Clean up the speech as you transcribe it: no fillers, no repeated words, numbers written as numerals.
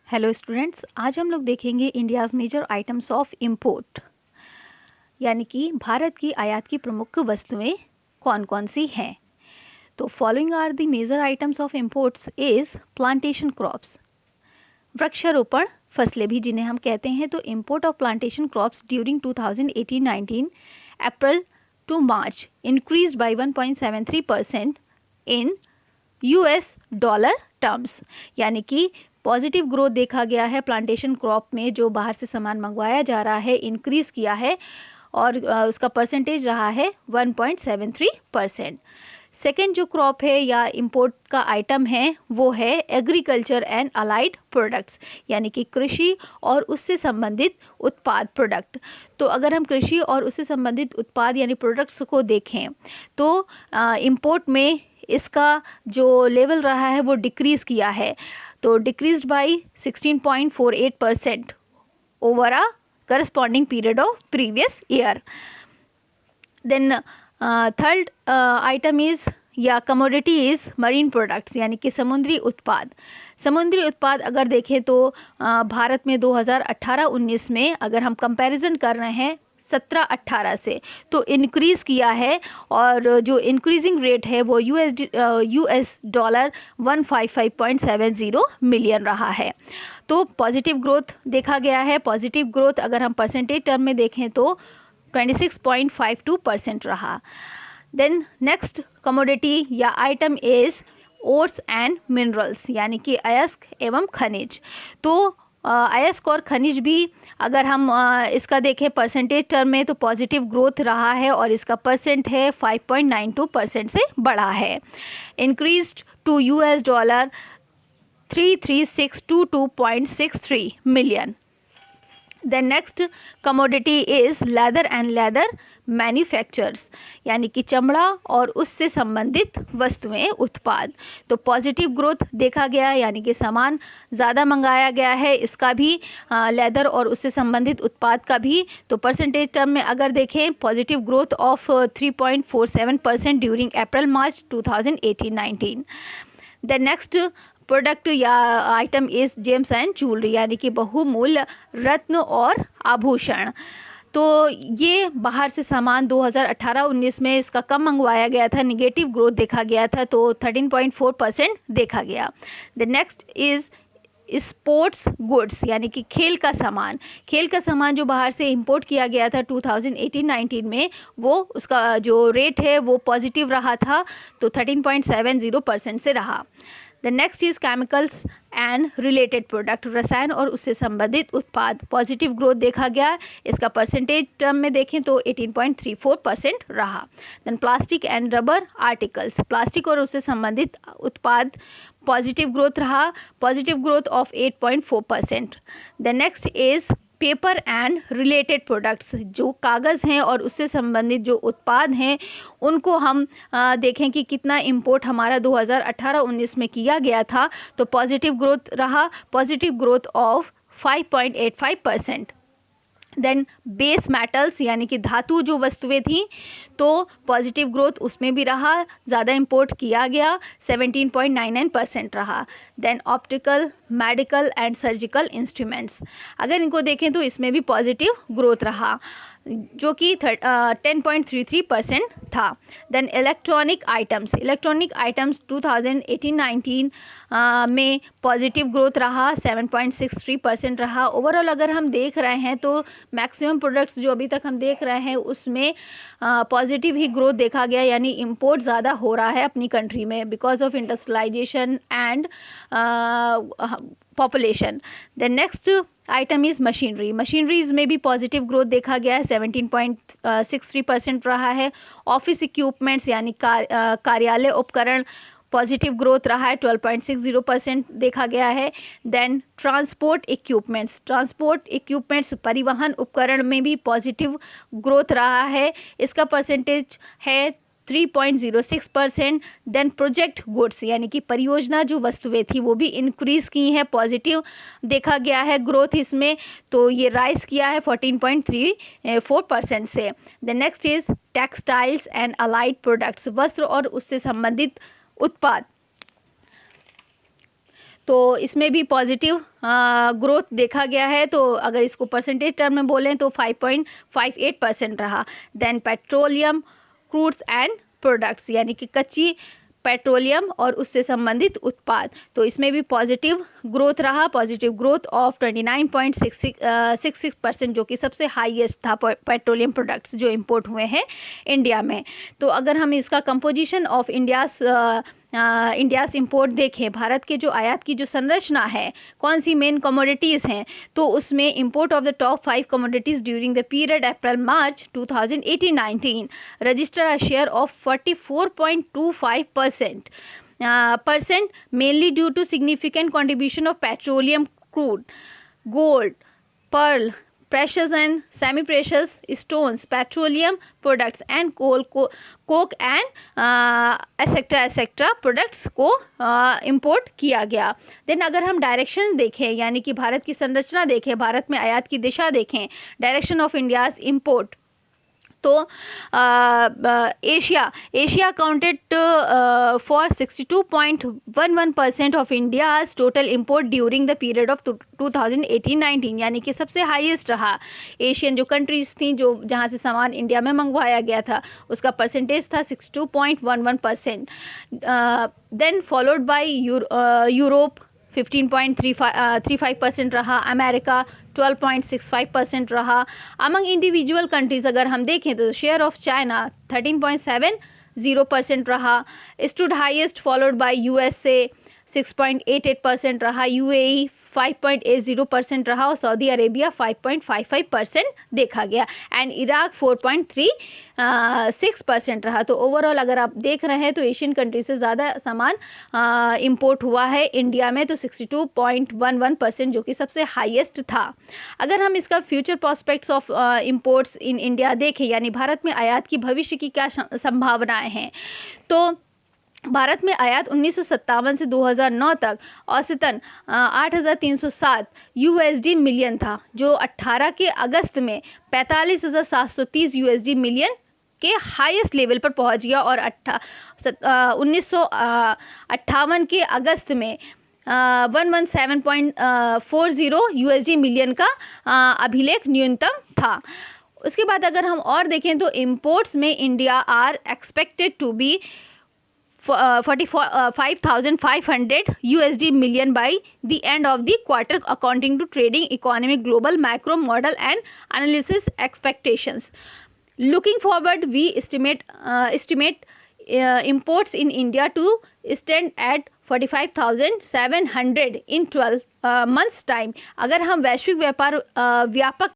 Hello students, आज हम लोग देखेंगे India's major items of import, यानी कि भारत की आयात की प्रमुख वस्तुएं कौन कौन सी हैं। तो following are the major items of imports is plantation crops, वृक्षारोपण फसलें भी जिन्हें हम कहते हैं। तो import of plantation crops during 2018-19 April to March increased by 1.73% in US dollar terms, यानी कि पॉजिटिव ग्रोथ देखा गया है प्लांटेशन क्रॉप में। जो बाहर से सामान मंगवाया जा रहा है इंक्रीज किया है और उसका परसेंटेज रहा है 1.73%। सेकेंड जो क्रॉप है या इंपोर्ट का आइटम है वो है एग्रीकल्चर एंड अलाइड प्रोडक्ट्स, यानी कि कृषि और उससे संबंधित उत्पाद प्रोडक्ट। तो अगर हम कृषि और उससे संबंधित उत्पाद यानी प्रोडक्ट्स को देखें तो इंपोर्ट में इसका जो लेवल रहा है वो डिक्रीज़ किया है, तो decreased by 16.48% over a corresponding period of previous year. Then third item is या कमोडिटी इज मरीन प्रोडक्ट्स, यानी कि समुद्री उत्पाद। समुद्री उत्पाद अगर देखें तो भारत में 2018-19 में अगर हम कंपैरिजन कर रहे हैं 17-18 से तो इंक्रीज़ किया है, और जो इंक्रीजिंग रेट है वो यूएस डॉलर 155.70 मिलियन रहा है। तो पॉजिटिव ग्रोथ देखा गया है। पॉजिटिव ग्रोथ अगर हम परसेंटेज टर्म में देखें तो 26.52% रहा। देन नेक्स्ट कमोडिटी या item is ores and minerals, यानी कि अयस्क एवं खनिज। तो अयस्क और खनिज भी अगर हम इसका देखें परसेंटेज टर्म में तो पॉजिटिव ग्रोथ रहा है और इसका परसेंट है 5.92% से बढ़ा है। Increased to US dollar 33622.63 million. The next commodity is leather and leather manufactures, यानी कि चमड़ा और उससे संबंधित वस्तुएं उत्पाद। तो पॉजिटिव ग्रोथ देखा गया, यानी कि सामान ज़्यादा मंगाया गया है, इसका भी लेदर और उससे संबंधित उत्पाद का भी। तो परसेंटेज टर्म में अगर देखें positive growth of 3.47% during April March 2018-19। The next product या item is gems and jewellery, यानी कि बहुमूल्य रत्न और आभूषण। तो ये बाहर से सामान 2018-19 में इसका कम मंगवाया गया था, निगेटिव ग्रोथ देखा गया था, तो 13.4% देखा गया। The next is sports goods, यानी कि खेल का सामान। खेल का सामान जो बाहर से इंपोर्ट किया गया था 2018-19 में, वो उसका जो रेट है वो पॉजिटिव रहा था, तो 13.70% से रहा। The next is chemicals and related product, रसायन और उससे संबंधित उत्पाद। पॉजिटिव ग्रोथ देखा गया, इसका परसेंटेज टर्म में देखें तो 18.34% रहा। Then plastic and rubber articles, plastic और उससे संबंधित उत्पाद पॉजिटिव ग्रोथ रहा, positive growth of 8.4%। The next is paper and related products, जो कागज़ हैं और उससे संबंधित जो उत्पाद हैं उनको हम देखें कि कितना इंपोर्ट हमारा 2018-19 में किया गया था, तो पॉजिटिव ग्रोथ रहा, positive growth of 5.85%। Then base metals, यानी कि धातु जो वस्तुएं थी, तो पॉजिटिव ग्रोथ उसमें भी रहा, ज़्यादा इंपोर्ट किया गया, 17.99% रहा। Then optical, medical and surgical instruments, अगर इनको देखें तो इसमें भी पॉजिटिव ग्रोथ रहा, जो कि 10.33% था। Then electronic items, electronic items 2018-19 में पॉजिटिव ग्रोथ रहा, 7.63% रहा। ओवरऑल अगर हम देख रहे हैं तो मैक्सिमम प्रोडक्ट्स जो अभी तक हम देख रहे हैं उसमें पॉजिटिव ही ग्रोथ देखा गया, यानी इंपोर्ट ज़्यादा हो रहा है अपनी कंट्री में because of industrialisation and population. The next item is machinery, machineries में भी पॉजिटिव ग्रोथ देखा गया है, 17.63% रहा है। ऑफिस इक्विपमेंट्स यानी कार्यालय उपकरण, पॉजिटिव ग्रोथ रहा है, 12.60% देखा गया है। Then transport equipments, transport equipments परिवहन उपकरण में भी पॉजिटिव ग्रोथ रहा है, इसका परसेंटेज है 3.06%। देन प्रोजेक्ट गुड्स, यानी कि परियोजना जो वस्तुएं थी वो भी इंक्रीज़ की हैं, पॉजिटिव देखा गया है ग्रोथ इसमें, तो ये राइज किया है 14.34% से। The next is textiles and allied products, वस्त्र और उससे संबंधित उत्पाद। तो इसमें भी पॉजिटिव ग्रोथ देखा गया है। तो अगर इसको परसेंटेज टर्म में बोलें तो 5.58% रहा। देन पेट्रोलियम, क्रूड्स एंड प्रोडक्ट्स, यानी कि कच्ची पेट्रोलियम और उससे संबंधित उत्पाद, तो इसमें भी पॉजिटिव ग्रोथ रहा, पॉजिटिव ग्रोथ ऑफ 29.66%, जो कि सबसे हाईएस्ट था पेट्रोलियम प्रोडक्ट्स जो इंपोर्ट हुए हैं इंडिया में। तो अगर हम इसका कंपोजिशन ऑफ इंडियाज़ इंपोर्ट देखें, भारत के जो आयात की जो संरचना है, कौन सी मेन कमोडिटीज़ हैं, तो उसमें import of the top 5 commodities during the period April March 2018-19 register a share of 44.25%, mainly due to significant contribution of petroleum, crude, gold, pearl, precious and semi-precious stones, petroleum products and coal, coke and etc. Products को import किया गया। Then अगर हम direction देखें, यानी कि भारत की संरचना देखें, भारत में आयात की दिशा देखें, डायरेक्शन ऑफ इंडियाज़ इंपोर्ट, तो Asia accounted for 62.11% of India's total import during the period of 2018-19, यानी कि सबसे हाईएस्ट रहा। एशियन जो कंट्रीज़ थी जो जहाँ से सामान इंडिया में मंगवाया गया था, उसका परसेंटेज था 62.11%। देन फॉलोड बाय यूरोप 15.35% रहा, अमेरिका 12.65% रहा। अमंग इंडिविजुअल कंट्रीज़ अगर हम देखें तो शेयर ऑफ चाइना 13.70% रहा, stood highest, followed by USA 6.88% रहा, यूएई 5.80% रहा और सऊदी अरेबिया 5.55% देखा गया, एंड इराक 4.36% रहा। तो ओवरऑल अगर आप देख रहे हैं तो एशियन कंट्री से ज़्यादा सामान इंपोर्ट हुआ है इंडिया में, तो 62.11% जो कि सबसे हाईएस्ट था। अगर हम इसका future prospects of imports in India देखें, यानी भारत में आयात की भविष्य की क्या संभावनाएं हैं, तो भारत में आयात 1957 से 2009 तक औसतन 8,307 USD मिलियन था, जो 18 के अगस्त में 45,730 USD मिलियन के हाईएस्ट लेवल पर पहुंच गया, और 1958 के अगस्त में 117.40 USD मिलियन का अभिलेख न्यूनतम था। उसके बाद अगर हम और देखें तो इंपोर्ट्स में India are expected to be 45,500 USD million by the end of the quarter according to Trading Economic Global Macro Model and Analysis Expectations. Looking forward, we estimate imports in India to stand at 45,700 in 12 months time. अगर हम वैश्विक व्यापार व्यापक